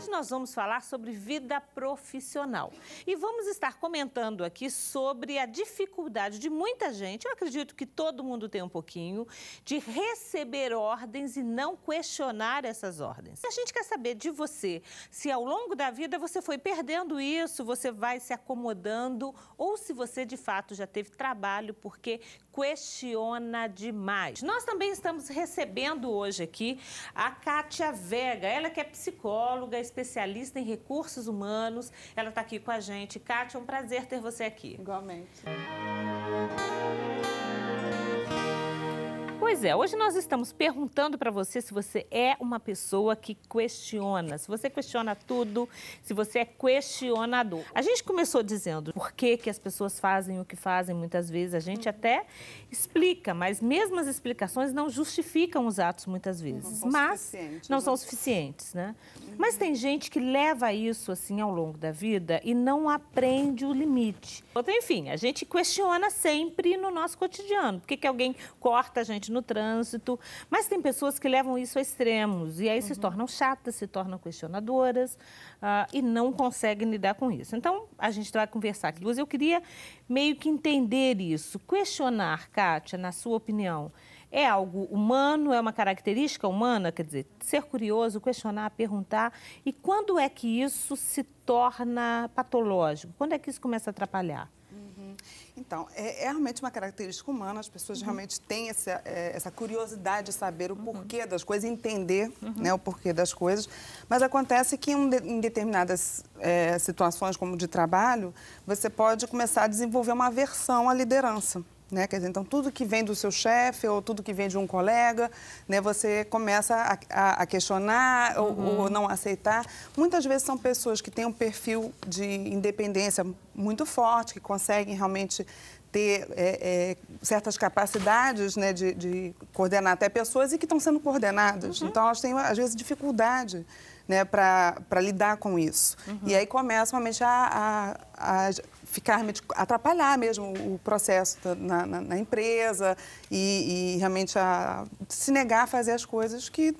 Hoje nós vamos falar sobre vida profissional e vamos estar comentando aqui sobre a dificuldade de muita gente, eu acredito que todo mundo tem um pouquinho, de receber ordens e não questionar essas ordens. A gente quer saber de você, se ao longo da vida você foi perdendo isso, você vai se acomodando ou se você de fato já teve trabalho porque questiona demais. Nós também estamos recebendo hoje aqui a Kátia Vega, ela que é psicóloga, especialista em recursos humanos, ela está aqui com a gente. Kátia, é um prazer ter você aqui. Igualmente. Pois é, hoje nós estamos perguntando para você se você é uma pessoa que questiona, se você questiona tudo, se você é questionador. A gente começou dizendo por que as pessoas fazem o que fazem muitas vezes, a gente até explica, mas mesmo as explicações não justificam os atos muitas vezes, não são suficientes, né? Mas tem gente que leva isso assim ao longo da vida e não aprende o limite. Enfim, a gente questiona sempre no nosso cotidiano, por que alguém corta a gente no trânsito, mas tem pessoas que levam isso a extremos e aí se tornam chatas, se tornam questionadoras e não conseguem lidar com isso. Então, a gente vai conversar aqui duas. Eu queria meio que entender isso. Questionar, Kátia, na sua opinião, é algo humano, é uma característica humana? Quer dizer, ser curioso, questionar, perguntar. E quando é que isso se torna patológico? Quando é que isso começa a atrapalhar? Então, é realmente uma característica humana, as pessoas realmente têm essa curiosidade de saber o porquê das coisas, entender né, o porquê das coisas, mas acontece que em determinadas situações, como de trabalho, você pode começar a desenvolver uma aversão à liderança. Né? Quer dizer, então, tudo que vem do seu chefe ou tudo que vem de um colega, né, você começa a questionar ou não aceitar. Muitas vezes são pessoas que têm um perfil de independência muito forte, que conseguem realmente ter certas capacidades né, de coordenar até pessoas e que estão sendo coordenadas. Então, elas têm, às vezes, dificuldade né, para lidar com isso. E aí começam realmente a atrapalhar mesmo o processo na empresa e realmente a se negar a fazer as coisas que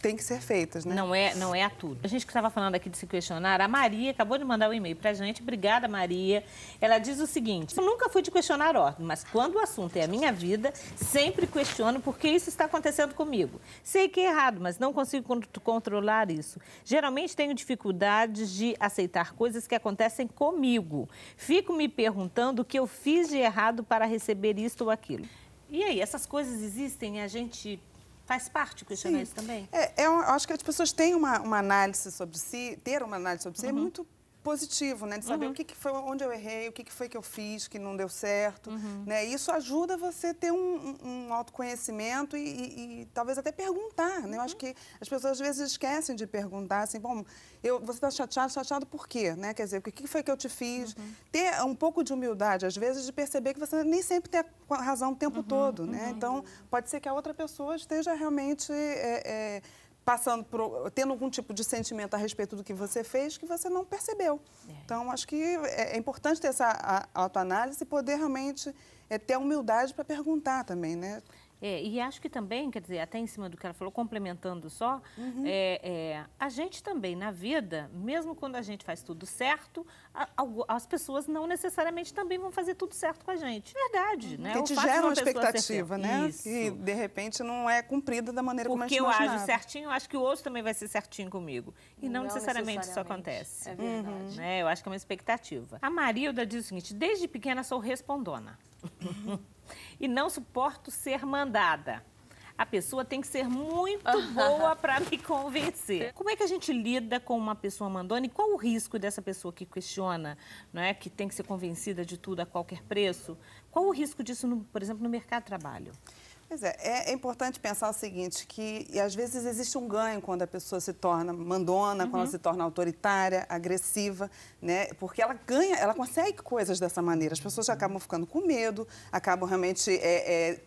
têm que ser feitas, né? Não é a tudo. A gente que estava falando aqui de se questionar, a Maria acabou de mandar um e-mail para a gente. Obrigada, Maria. Ela diz o seguinte: eu nunca fui de questionar ordem, mas quando o assunto é a minha vida, sempre questiono porque isso está acontecendo comigo. Sei que é errado, mas não consigo controlar isso. Geralmente tenho dificuldades de aceitar coisas que acontecem comigo. Fico me perguntando o que eu fiz de errado para receber isto ou aquilo. E aí, essas coisas existem e a gente faz parte questionar isso também? Eu acho que as pessoas têm uma análise sobre si, ter uma análise sobre si é muito positivo, né? De saber o que foi, onde eu errei, o que foi que eu fiz que não deu certo, né? Isso ajuda você a ter um autoconhecimento e talvez até perguntar, né? Eu acho que as pessoas às vezes esquecem de perguntar, assim, bom, você está chateado por quê, né? Quer dizer, o que foi que eu te fiz? Ter um pouco de humildade, às vezes, de perceber que você nem sempre tem a razão o tempo todo, né? Então, pode ser que a outra pessoa esteja realmente tendo algum tipo de sentimento a respeito do que você fez que você não percebeu. Então, acho que é importante ter essa autoanálise e poder realmente ter a humildade para perguntar também, né? E acho que também, quer dizer, até em cima do que ela falou, complementando só, a gente também, na vida, mesmo quando a gente faz tudo certo, as pessoas não necessariamente também vão fazer tudo certo com a gente. Verdade, né? Porque te gera uma expectativa, né? Isso. Que, de repente, não é cumprida da maneira como a gente imaginava. Porque eu ajo certinho, eu acho que o outro também vai ser certinho comigo. E não necessariamente isso acontece. É verdade. Né? Eu acho que é uma expectativa. A Marilda diz o seguinte: desde pequena sou respondona. E não suporto ser mandada. A pessoa tem que ser muito boa para me convencer. Como é que a gente lida com uma pessoa mandona e qual o risco dessa pessoa que questiona, não é, que tem que ser convencida de tudo a qualquer preço? Qual o risco disso, por exemplo, no mercado de trabalho? Pois é importante pensar o seguinte, que às vezes existe um ganho quando a pessoa se torna mandona, quando ela se torna autoritária, agressiva, né? Porque ela ganha, ela consegue coisas dessa maneira. As pessoas acabam ficando com medo, acabam realmente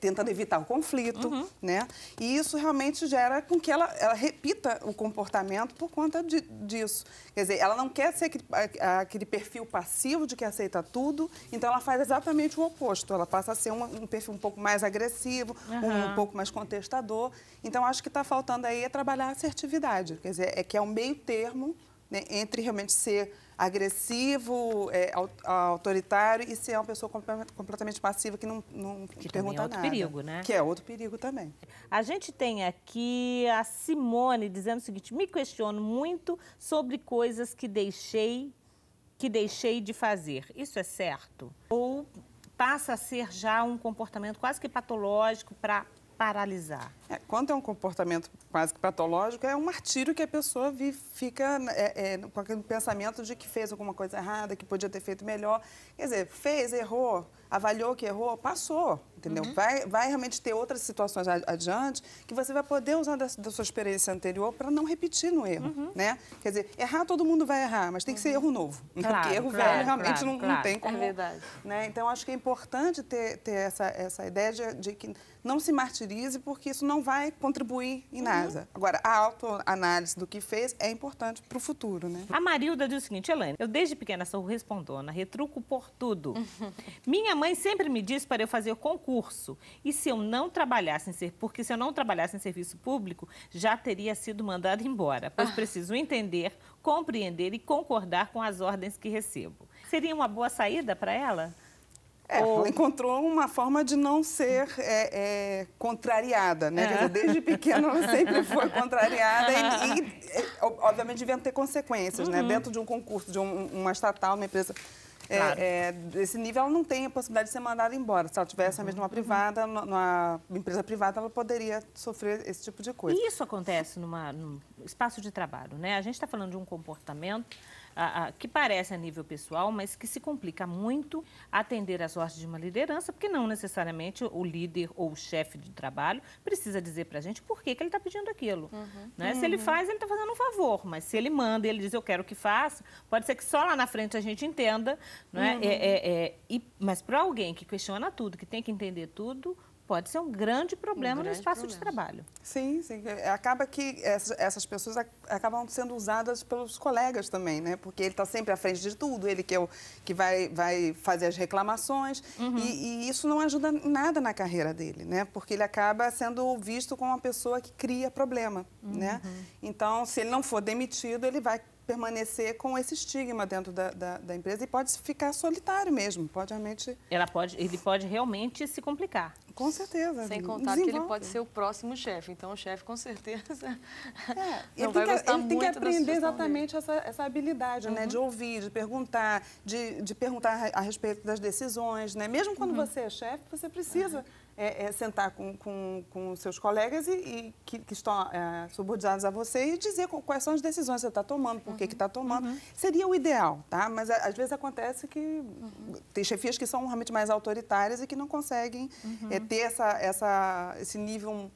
tentando evitar o conflito, né? E isso realmente gera com que ela repita o comportamento por conta disso. Quer dizer, ela não quer ser aquele perfil passivo de que aceita tudo, então ela faz exatamente o oposto. Ela passa a ser um perfil um pouco mais agressivo, um pouco mais contestador. Então, acho que está faltando aí trabalhar a assertividade. Quer dizer, que é um meio termo né, entre realmente ser agressivo, autoritário e ser uma pessoa completamente passiva que não pergunta nada. Que é outro perigo, né? Que é outro perigo também. A gente tem aqui a Simone dizendo o seguinte: me questiono muito sobre coisas que deixei de fazer. Isso é certo? Ou passa a ser já um comportamento quase que patológico para paralisar? Quando é um comportamento quase que patológico, é um martírio que a pessoa fica com aquele pensamento de que fez alguma coisa errada, que podia ter feito melhor. Quer dizer, fez, errou, avaliou que errou, passou, entendeu? Vai realmente ter outras situações adiante que você vai poder usar da sua experiência anterior para não repetir no erro, né? Quer dizer, errar todo mundo vai errar, mas tem que ser erro novo. Claro, porque erro velho realmente não tem como... É verdade. Né? Então, acho que é importante ter essa ideia de que não se martirize, porque isso não vai contribuir em nada. Agora, a autoanálise do que fez é importante para o futuro, né? A Marilda diz o seguinte: Elaine, eu desde pequena sou respondona, retruco por tudo. Minha mãe sempre me disse para eu fazer concurso. E se eu não trabalhasse porque se eu não trabalhasse em serviço público, já teria sido mandada embora, pois preciso entender, compreender e concordar com as ordens que recebo. Seria uma boa saída para ela? Ela encontrou uma forma de não ser contrariada, né? Quer dizer, desde pequena ela sempre foi contrariada e obviamente, deviam ter consequências, né? Dentro de um concurso, de uma estatal, uma empresa desse nível, ela não tem a possibilidade de ser mandada embora. Se ela tivesse mesmo numa privada, numa empresa privada, ela poderia sofrer esse tipo de coisa. E isso acontece num espaço de trabalho, né? A gente está falando de um comportamento que parece a nível pessoal, mas que se complica muito atender às ordens de uma liderança, porque não necessariamente o líder ou o chefe de trabalho precisa dizer para a gente por que ele está pedindo aquilo. Né? Se ele faz, ele está fazendo um favor, mas se ele manda e ele diz eu quero que faça, pode ser que só lá na frente a gente entenda, né? Mas para alguém que questiona tudo, que tem que entender tudo, pode ser um grande problema no espaço de trabalho. Sim, sim. Acaba que essas pessoas acabam sendo usadas pelos colegas também, né? Porque ele está sempre à frente de tudo, ele que vai fazer as reclamações e isso não ajuda em nada na carreira dele, né? Porque ele acaba sendo visto como uma pessoa que cria problema, né? Então, se ele não for demitido, ele vai permanecer com esse estigma dentro da empresa e pode ficar solitário mesmo, pode realmente... Ele pode realmente se complicar. Com certeza. Sem contar que ele pode ser o próximo chefe. Então, o chefe, com certeza, ele tem que aprender exatamente essa habilidade, né? De ouvir, de perguntar, de perguntar a respeito das decisões, né? Mesmo quando você é chefe, você precisa sentar com os seus colegas que estão subordinados a você e dizer quais são as decisões que você está tomando, por que está tomando. Seria o ideal, tá? Mas às vezes acontece que tem chefias que são realmente mais autoritárias e que não conseguem ter esse nível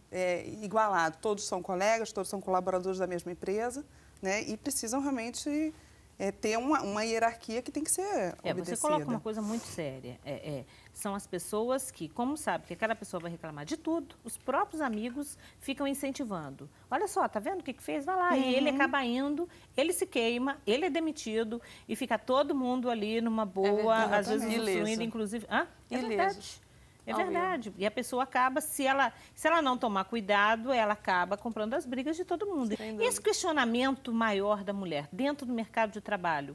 igualado. Todos são colegas, todos são colaboradores da mesma empresa, né? E precisam realmente ter uma hierarquia que tem que ser obedecida. Você coloca uma coisa muito séria. São as pessoas que, como sabe que cada pessoa vai reclamar de tudo, os próprios amigos ficam incentivando. Olha só, tá vendo o que fez? Vai lá. E ele acaba indo, ele se queima, ele é demitido e fica todo mundo ali numa boa, às vezes usufruindo, inclusive... É verdade. É verdade. E a pessoa acaba, se ela não tomar cuidado, ela acaba comprando as brigas de todo mundo. E esse questionamento maior da mulher dentro do mercado de trabalho,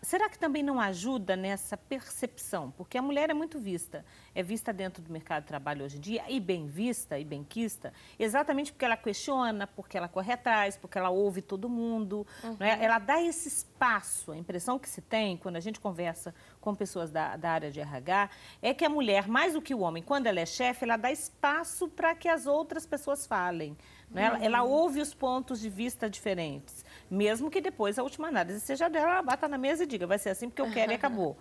será que também não ajuda nessa percepção? Porque a mulher é muito vista. É vista dentro do mercado de trabalho hoje em dia, e bem vista, e bem quista, exatamente porque ela questiona, porque ela corre atrás, porque ela ouve todo mundo. Né? Ela dá esse espaço. A impressão que se tem, quando a gente conversa com pessoas da área de RH, é que a mulher, mais do que o homem, quando ela é chefe, ela dá espaço para que as outras pessoas falem. Né? Ela ouve os pontos de vista diferentes, mesmo que depois a última análise seja dela, ela bata na mesa e diga, vai ser assim porque eu quero e acabou.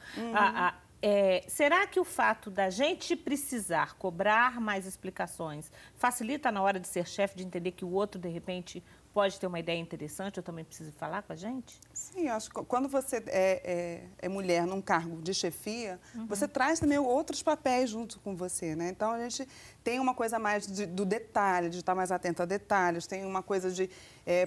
Será que o fato da gente precisar cobrar mais explicações facilita na hora de ser chefe, de entender que o outro, de repente, pode ter uma ideia interessante, eu também preciso falar com a gente? Sim, eu acho que quando você é mulher num cargo de chefia, você traz também outros papéis junto com você, né? Então, a gente tem uma coisa mais do detalhe, de estar mais atento a detalhes, tem uma coisa de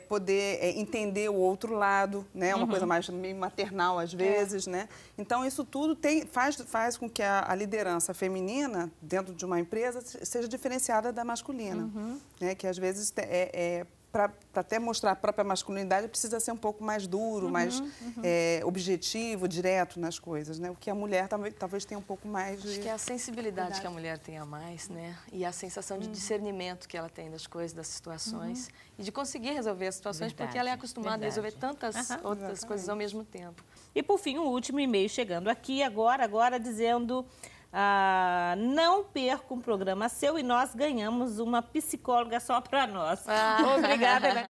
poder entender o outro lado, né? Uma coisa mais meio maternal, às vezes, né? Então, isso tudo faz com que a liderança feminina dentro de uma empresa seja diferenciada da masculina, né? Que, às vezes, para até mostrar a própria masculinidade, precisa ser um pouco mais duro, mais objetivo, direto nas coisas, né? O que a mulher talvez tenha um pouco mais de... Acho que é a sensibilidade que a mulher tem a mais, né? E a sensação de discernimento que ela tem das coisas, das situações. E de conseguir resolver as situações, porque ela é acostumada a resolver tantas outras coisas ao mesmo tempo. E, por fim, o último e-mail chegando aqui agora dizendo... não perca um programa seu e nós ganhamos uma psicóloga só para nós. Obrigada,